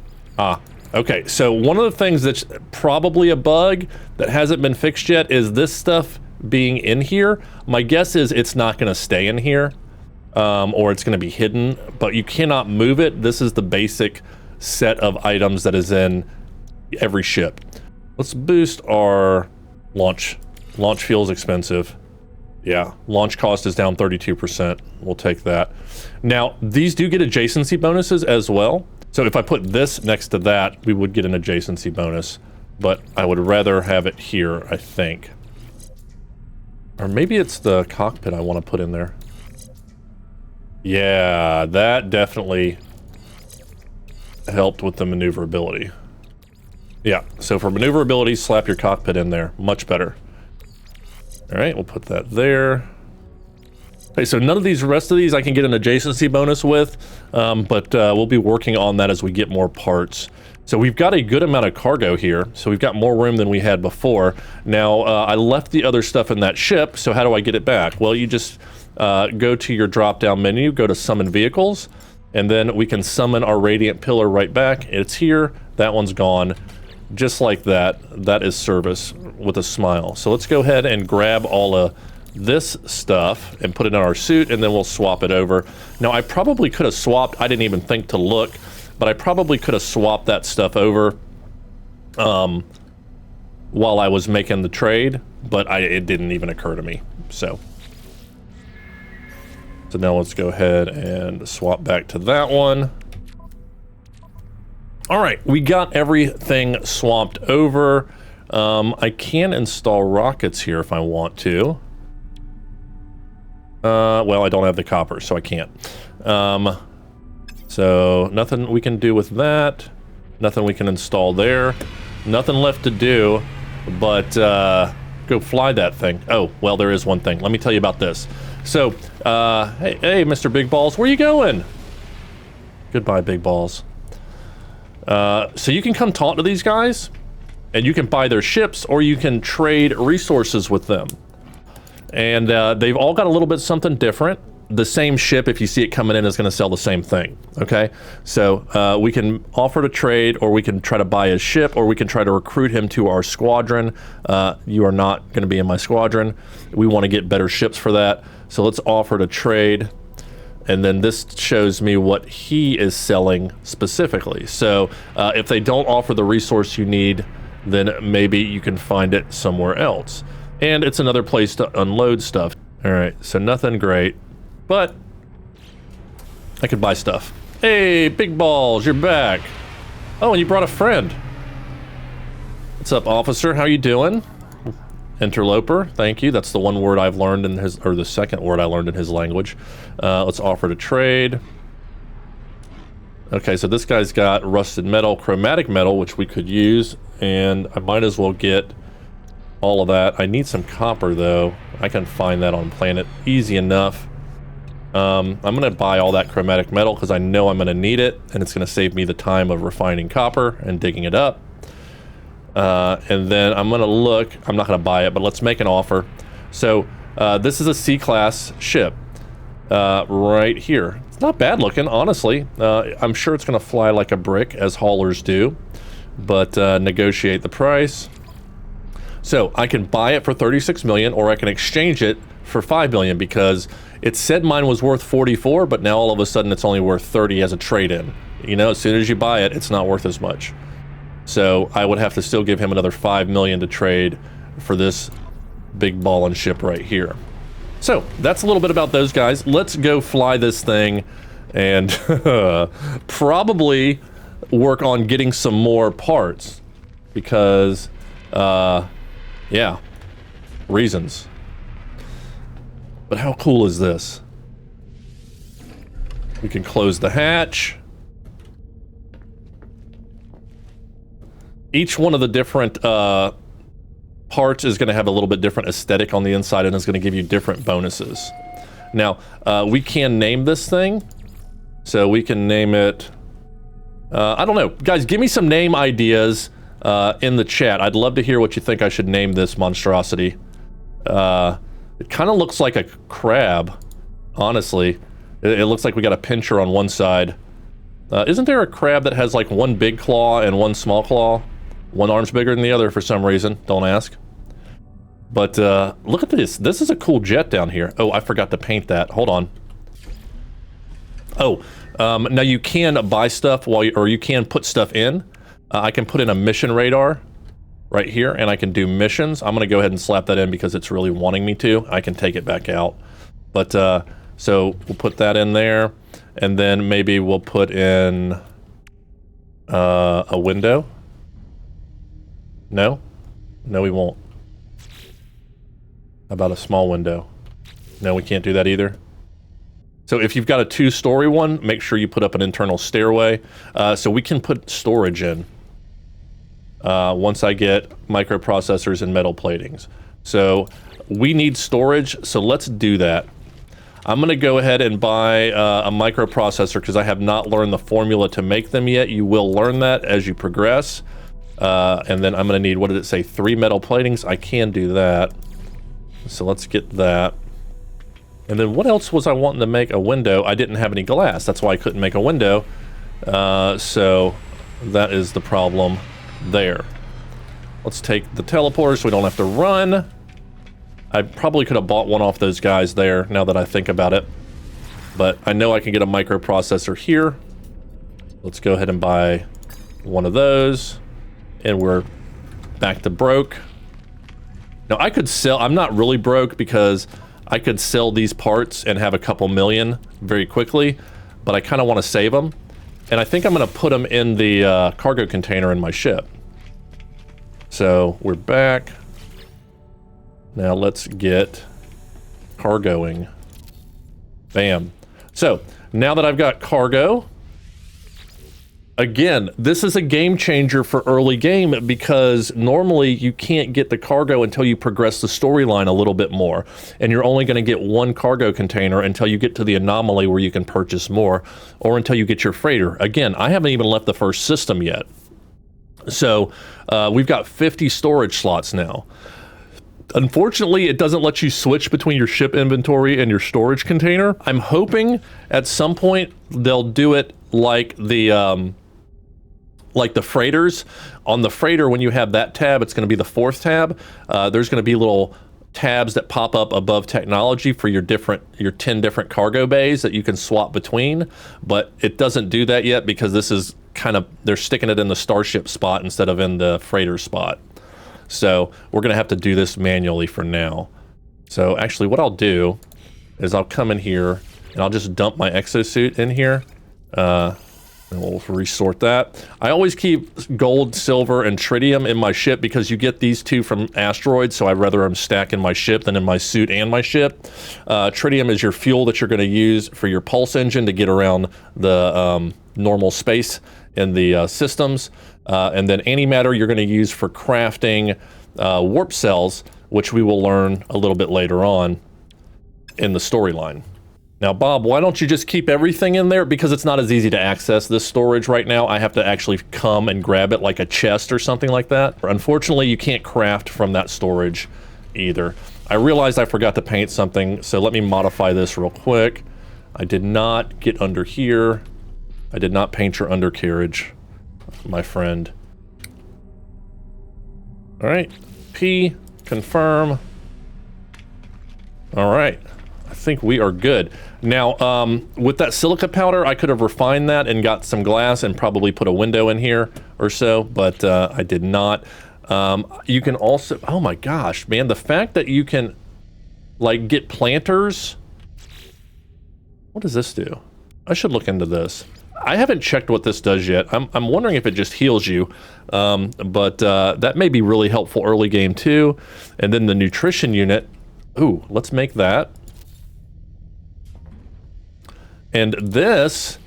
Okay, so one of the things that's probably a bug that hasn't been fixed yet is this stuff being in here. My guess is it's not going to stay in here, or it's going to be hidden, but you cannot move it. This is the basic set of items that is in every ship. Let's boost our launch. Launch fuel is expensive. Yeah, launch cost is down 32%. We'll take that. Now, these do get adjacency bonuses as well. So if I put this next to that, we would get an adjacency bonus, but I would rather have it here, I think. Or maybe it's the cockpit I want to put in there. Yeah, that definitely helped with the maneuverability. Yeah, so for maneuverability, slap your cockpit in there. Much better. All right, we'll put that there. Okay, so none of these rest of these I can get an adjacency bonus with, but we'll be working on that as we get more parts. So we've got a good amount of cargo here, so we've got more room than we had before. Now, I left the other stuff in that ship, so how do I get it back? Well, you just go to your drop-down menu, go to Summon Vehicles, and then we can summon our Radiant Pillar right back. It's here, that one's gone. Just like that, that is service with a smile. So let's go ahead and grab all of this stuff and put it in our suit, and then we'll swap it over. Now, I probably could have swapped, I didn't even think to look, but I probably could have swapped that stuff over while I was making the trade, but it didn't even occur to me. So now let's go ahead and swap back to that one. All right, we got everything swapped over. I can install rockets here if I want to. Well, I don't have the copper, so I can't. So nothing we can do with that. Nothing we can install there. Nothing left to do, but go fly that thing. Oh, well, there is one thing. Let me tell you about this. So, hey, Mr. Big Balls, where you going? Goodbye, Big Balls. So you can come talk to these guys, and you can buy their ships, or you can trade resources with them. And they've all got a little bit something different. The same ship, if you see it coming in, is going to sell the same thing, okay? So we can offer to trade, or we can try to buy his ship, or we can try to recruit him to our squadron. You are not going to be in my squadron. We want to get better ships for that. So let's offer to trade. And then this shows me what he is selling specifically. So if they don't offer the resource you need, then maybe you can find it somewhere else. And it's another place to unload stuff. All right, so nothing great, but I could buy stuff. Hey, Big Balls, you're back. Oh, and you brought a friend. What's up, officer? How you doing? Interloper, thank you. That's the one word I've learned in his, or the second word I learned in his language. Let's offer to trade. Okay, so this guy's got rusted metal, chromatic metal, which we could use, and I might as well get all of that. I need some copper, though. I can find that on planet easy enough. I'm going to buy all that chromatic metal because I know I'm going to need it, and it's going to save me the time of refining copper and digging it up. And then I'm going to look. I'm not going to buy it, but let's make an offer. So this is a C-class ship right here. It's not bad looking, honestly. I'm sure it's going to fly like a brick, as haulers do, but negotiate the price. So I can buy it for 36 million, or I can exchange it for 5 million, because it said mine was worth 44, but now all of a sudden it's only worth 30 as a trade-in. You know, as soon as you buy it, it's not worth as much. So I would have to still give him another 5 million to trade for this big ball and ship right here. So that's a little bit about those guys. Let's go fly this thing and probably work on getting some more parts because, yeah, reasons. But how cool is this? We can close the hatch. Each one of the different parts is going to have a little bit different aesthetic on the inside and is going to give you different bonuses. Now, we can name this thing. So we can name it... I don't know. Guys, give me some name ideas in the chat. I'd love to hear what you think I should name this monstrosity. It kind of looks like a crab, honestly. It looks like we got a pincher on one side. Isn't there a crab that has like one big claw and one small claw? One arm's bigger than the other for some reason. Don't ask. But look at this. This is a cool jet down here. Oh, I forgot to paint that. Hold on. Oh, now you can buy stuff while or you can put stuff in. I can put in a mission radar right here, and I can do missions. I'm going to go ahead and slap that in because it's really wanting me to. I can take it back out. But, so we'll put that in there, and then maybe we'll put in a window. No? No, we won't. How about a small window? No, we can't do that either. So if you've got a 2-story one, make sure you put up an internal stairway. So we can put storage in once I get microprocessors and metal platings. So we need storage, so let's do that. I'm going to go ahead and buy a microprocessor because I have not learned the formula to make them yet. You will learn that as you progress. And then I'm going to need, what did it say, 3 metal platings? I can do that. So let's get that. And then what else was I wanting to make a window? I didn't have any glass. That's why I couldn't make a window. So that is the problem there. Let's take the teleporter so we don't have to run. I probably could have bought one off those guys there now that I think about it. But I know I can get a microprocessor here. Let's go ahead and buy one of those. And we're back to broke. Now I could sell, I'm not really broke because I could sell these parts and have a couple million very quickly, but I kind of want to save them. And I think I'm going to put them in the cargo container in my ship. So we're back. Now let's get cargoing. Bam. So now that I've got cargo, again, this is a game changer for early game because normally you can't get the cargo until you progress the storyline a little bit more. And you're only going to get one cargo container until you get to the anomaly where you can purchase more, or until you get your freighter. Again, I haven't even left the first system yet. So we've got 50 storage slots now. Unfortunately, it doesn't let you switch between your ship inventory and your storage container. I'm hoping at some point they'll do it like the freighters. On the freighter, when you have that tab, it's going to be the 4th tab. There's going to be little tabs that pop up above technology for your 10 different cargo bays that you can swap between. But it doesn't do that yet because this is kind of, they're sticking it in the starship spot instead of in the freighter spot. So we're going to have to do this manually for now. So actually what I'll do is I'll come in here and I'll just dump my exosuit in here. And we'll resort that. I always keep gold, silver, and tritium in my ship because you get these two from asteroids, so I'd rather them stack in my ship than in my suit and my ship. Tritium is your fuel that you're going to use for your pulse engine to get around the normal space in the systems. And then antimatter you're going to use for crafting warp cells, which we will learn a little bit later on in the storyline. Now, Bob, why don't you just keep everything in there? Because it's not as easy to access this storage right now. I have to actually come and grab it like a chest or something like that. Unfortunately, you can't craft from that storage either. I realized I forgot to paint something, so let me modify this real quick. I did not get under here. I did not paint your undercarriage, my friend. All right, P, confirm. All right. I think we are good. Now, with that silica powder, I could have refined that and got some glass and probably put a window in here or so, but I did not. You can also, oh my gosh, man, the fact that you can like get planters. What does this do? I should look into this. I haven't checked what this does yet. I'm wondering if it just heals you, but that may be really helpful early game too. And then the nutrition unit, ooh, let's make that. And this,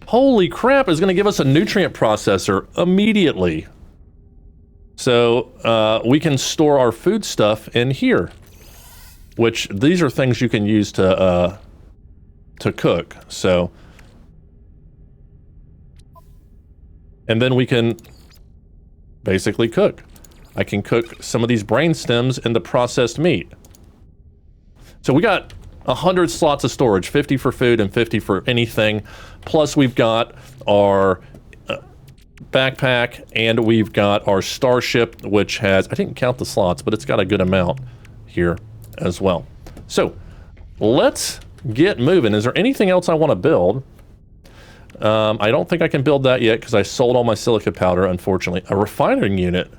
holy crap, is gonna give us a nutrient processor immediately. So we can store our food stuff in here, which these are things you can use to cook. So, and then we can basically cook. I can cook some of these brain stems into processed meat. So we got 100 slots of storage, 50 for food and 50 for anything. Plus we've got our backpack and we've got our starship, which has, I didn't count the slots, but it's got a good amount here as well. So let's get moving. Is there anything else I want to build? I don't think I can build that yet because I sold all my silica powder, unfortunately. A refining unit.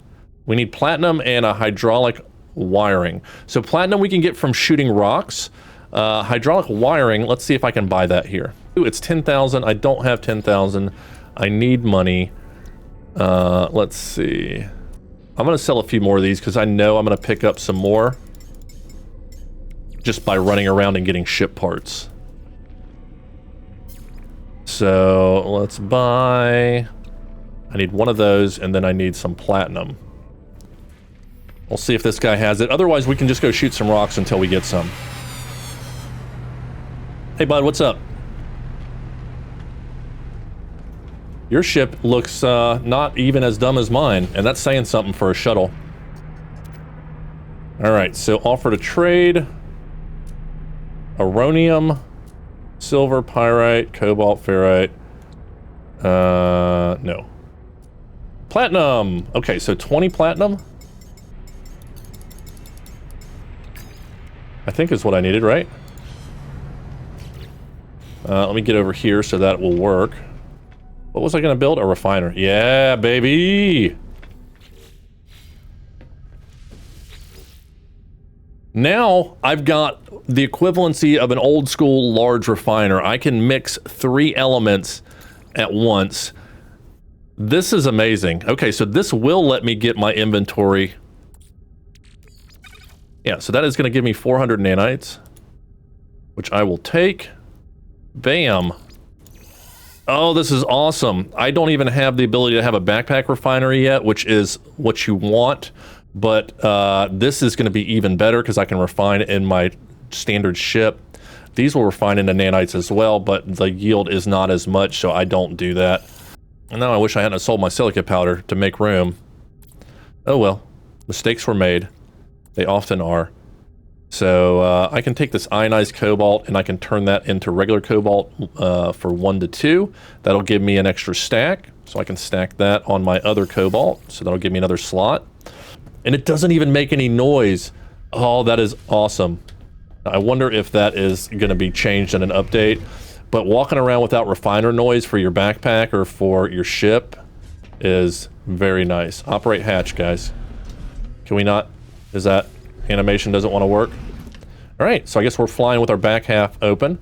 We need platinum and a hydraulic wiring. So platinum we can get from shooting rocks. Hydraulic wiring, let's see if I can buy that here. Ooh, it's 10,000. I don't have 10,000. I need money. Let's see. I'm going to sell a few more of these because I know I'm going to pick up some more just by running around and getting ship parts. So let's buy, I need one of those and then I need some platinum. We'll see if this guy has it. Otherwise we can just go shoot some rocks until we get some. Hey bud, what's up? Your ship looks not even as dumb as mine, and that's saying something for a shuttle. Alright, so offer to trade. Aronium, silver, pyrite, cobalt, ferrite. No. Platinum! Okay, so 20 platinum? I think is what I needed, right? Let me get over here so that will work. What was I gonna build? A refiner. Yeah, baby! Now, I've got the equivalency of an old school large refiner. I can mix 3 elements at once. This is amazing. Okay, so this will let me get my inventory. Yeah, so that is gonna give me 400 nanites, which I will take. Bam. Oh, this is awesome. I don't even have the ability to have a backpack refinery yet, which is what you want. But this is going to be even better because I can refine in my standard ship. These will refine into nanites as well, but the yield is not as much, so I don't do that. And now I wish I hadn't sold my silica powder to make room. Oh well, mistakes were made. They often are. So I can take this ionized cobalt and I can turn that into regular cobalt for 1 to 2. That'll give me an extra stack, so I can stack that on my other cobalt. So that'll give me another slot. And it doesn't even make any noise. Oh, that is awesome. I wonder if that is going to be changed in an update. But walking around without refiner noise for your backpack or for your ship is very nice. Operate hatch, guys. Can we not? Is that animation doesn't want to work? All right, so I guess we're flying with our back half open.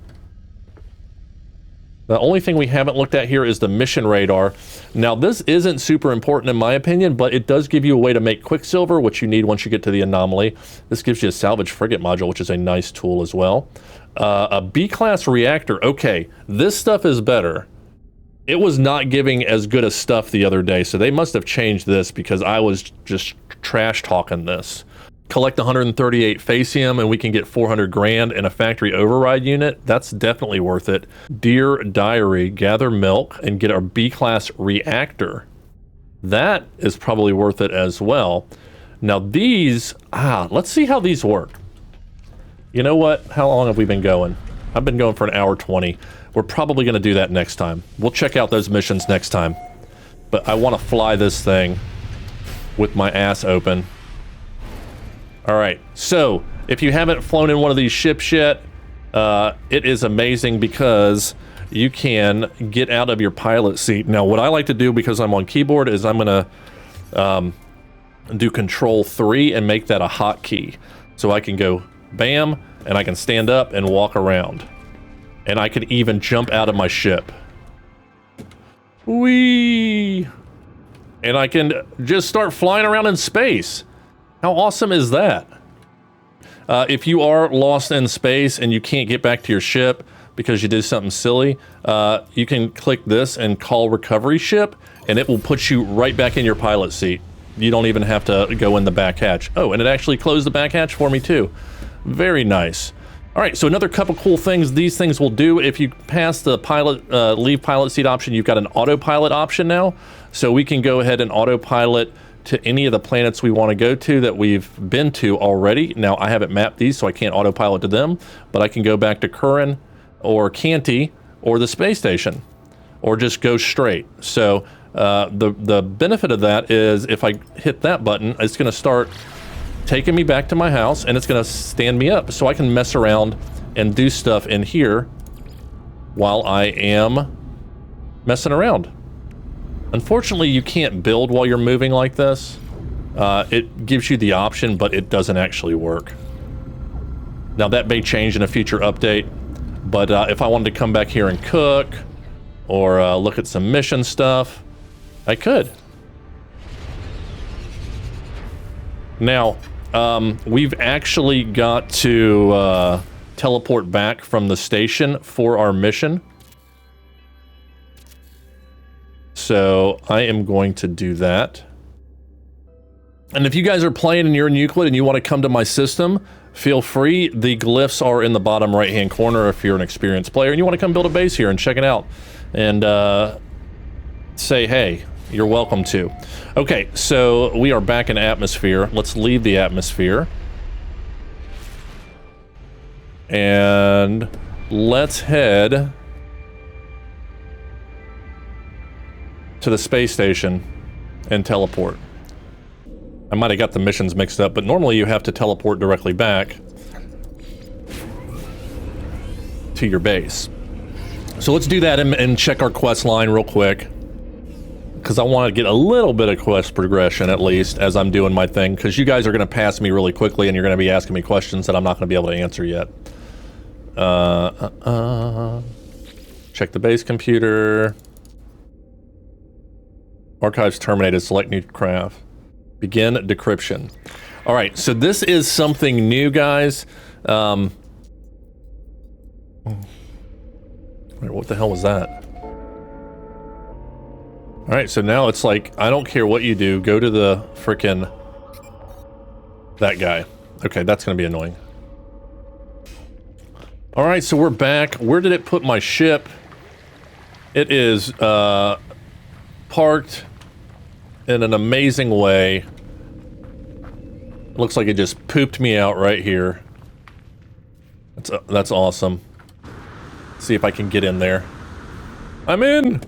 The only thing we haven't looked at here is the mission radar. Now, this isn't super important in my opinion, but it does give you a way to make quicksilver, which you need once you get to the anomaly. This gives you a salvage frigate module, which is a nice tool as well. A B-class reactor. Okay, this stuff is better. It was not giving as good a stuff the other day, so they must have changed this because I was just trash talking this. Collect 138 Facium and we can get 400 grand in a factory override unit. That's definitely worth it. Dear Diary, gather milk and get our B-class reactor. That is probably worth it as well. Now these, let's see how these work. You know what? How long have we been going? I've been going for 1 hour 20. We're probably gonna do that next time. We'll check out those missions next time. But I wanna fly this thing with my ass open. All right, so if you haven't flown in one of these ships yet, it is amazing because you can get out of your pilot seat. Now, what I like to do because I'm on keyboard is I'm gonna do Control 3 and make that a hotkey. So I can go bam, and I can stand up and walk around. And I can even jump out of my ship. Whee! And I can just start flying around in space. How awesome is that? If you are lost in space and you can't get back to your ship because you did something silly, you can click this and call recovery ship, and it will put you right back in your pilot seat. You don't even have to go in the back hatch. Oh, and it actually closed the back hatch for me too. Very nice. All right, so another couple cool things these things will do. If you pass the pilot, leave pilot seat option, you've got an autopilot option now. So we can go ahead and autopilot to any of the planets we want to go to that we've been to already. Now, I haven't mapped these, so I can't autopilot to them, but I can go back to Curran or Canty or the space station, or just go straight. So the benefit of that is if I hit that button, it's going to start taking me back to my house, and it's going to stand me up so I can mess around and do stuff in here while I am messing around. Unfortunately, you can't build while you're moving like this. It gives you the option, but it doesn't actually work. Now, that may change in a future update, but if I wanted to come back here and cook or look at some mission stuff, I could. Now, we've actually got to teleport back from the station for our mission. So I am going to do that. And if you guys are playing and you're in Euclid and you want to come to my system, feel free. The glyphs are in the bottom right-hand corner if you're an experienced player and you want to come build a base here and check it out. And say, hey, you're welcome to. Okay, so we are back in atmosphere. Let's leave the atmosphere. And let's head to the space station and teleport. I might have got the missions mixed up, but normally you have to teleport directly back to your base. So let's do that and check our quest line real quick, because I want to get a little bit of quest progression at least as I'm doing my thing, because you guys are going to pass me really quickly and you're going to be asking me questions that I'm not going to be able to answer yet. Check the base computer. Archives terminated. Select new craft. Begin decryption. All right, so this is something new, guys. Wait, what the hell was that? All right, so now it's like, I don't care what you do, go to the frickin' that guy. Okay, that's gonna be annoying. All right, so we're back. Where did it put my ship? It is parked in an amazing way. It looks like it just pooped me out right here. That's awesome. Let's see if I can get in there. I'm in!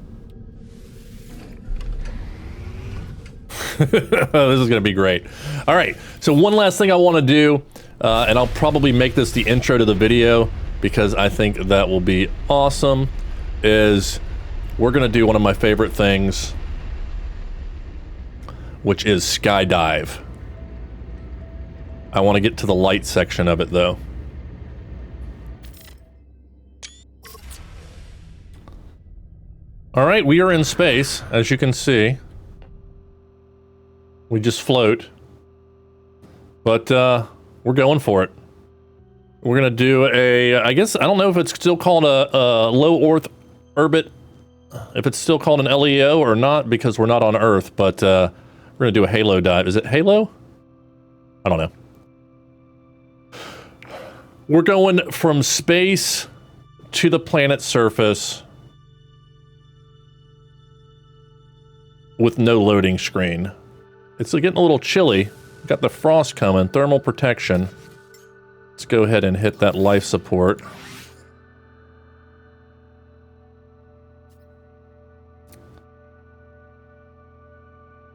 This is gonna be great. All right, so one last thing I want to do, and I'll probably make this the intro to the video because I think that will be awesome, is we're gonna do one of my favorite things, which is skydive. I want to get to the light section of it though. All right, we are in space, as you can see. We just float, but we're going for it. We're gonna do a, I guess, I don't know if it's still called a low Earth orbit, if it's still called an LEO or not, because we're not on Earth, but we're gonna do a halo dive. Is it halo? I don't know. We're going from space to the planet's surface with no loading screen. It's getting a little chilly. Got the frost coming, thermal protection. Let's go ahead and hit that life support.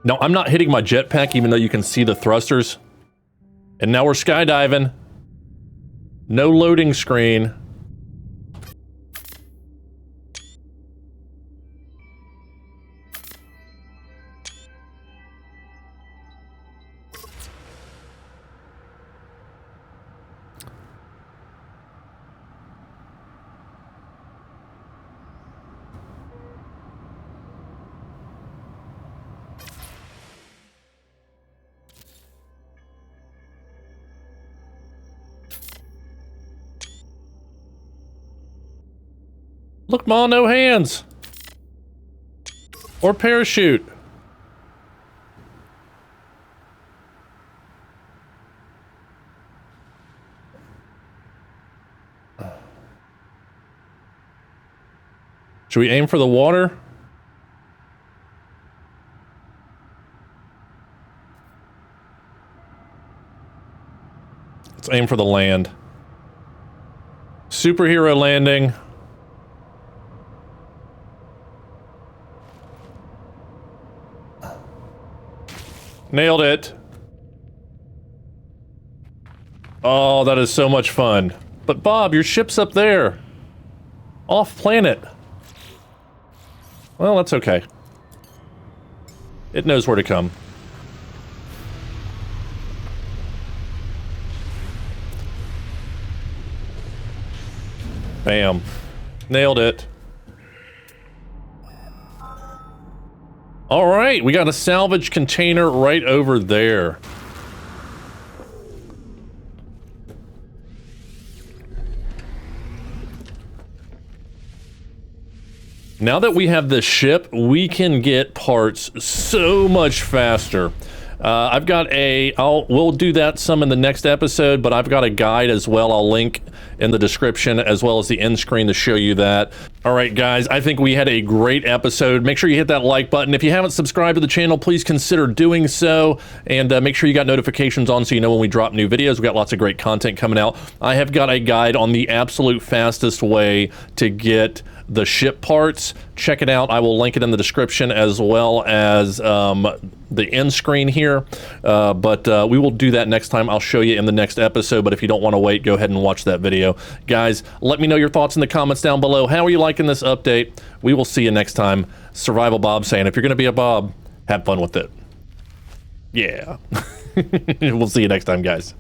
No, I'm not hitting my jetpack, even though you can see the thrusters. And now we're skydiving. No loading screen. Look, Ma, no hands. Or parachute. Should we aim for the water? Let's aim for the land. Superhero landing. Nailed it. Oh, that is so much fun. But Bob, your ship's up there. Off planet. Well, that's okay. It knows where to come. Bam. Nailed it. All right, we got a salvage container right over there. Now that we have this ship, we can get parts so much faster. I've got we'll do that some in the next episode, but I've got a guide as well. I'll link in the description as well as the end screen to show you that. All right, guys, I think we had a great episode. Make sure you hit that like button. If you haven't subscribed to the channel, please consider doing so. And make sure you got notifications on so you know when we drop new videos. We've got lots of great content coming out. I have got a guide on the absolute fastest way to get the ship parts. Check it out. I will link it in the description as well as the end screen here. But we will do that next time. I'll show you in the next episode. But if you don't want to wait, go ahead and watch that video. Guys, let me know your thoughts in the comments down below. How are you liking this update? We will see you next time. Survival Bob saying, if you're going to be a Bob, have fun with it. Yeah. We'll see you next time, guys.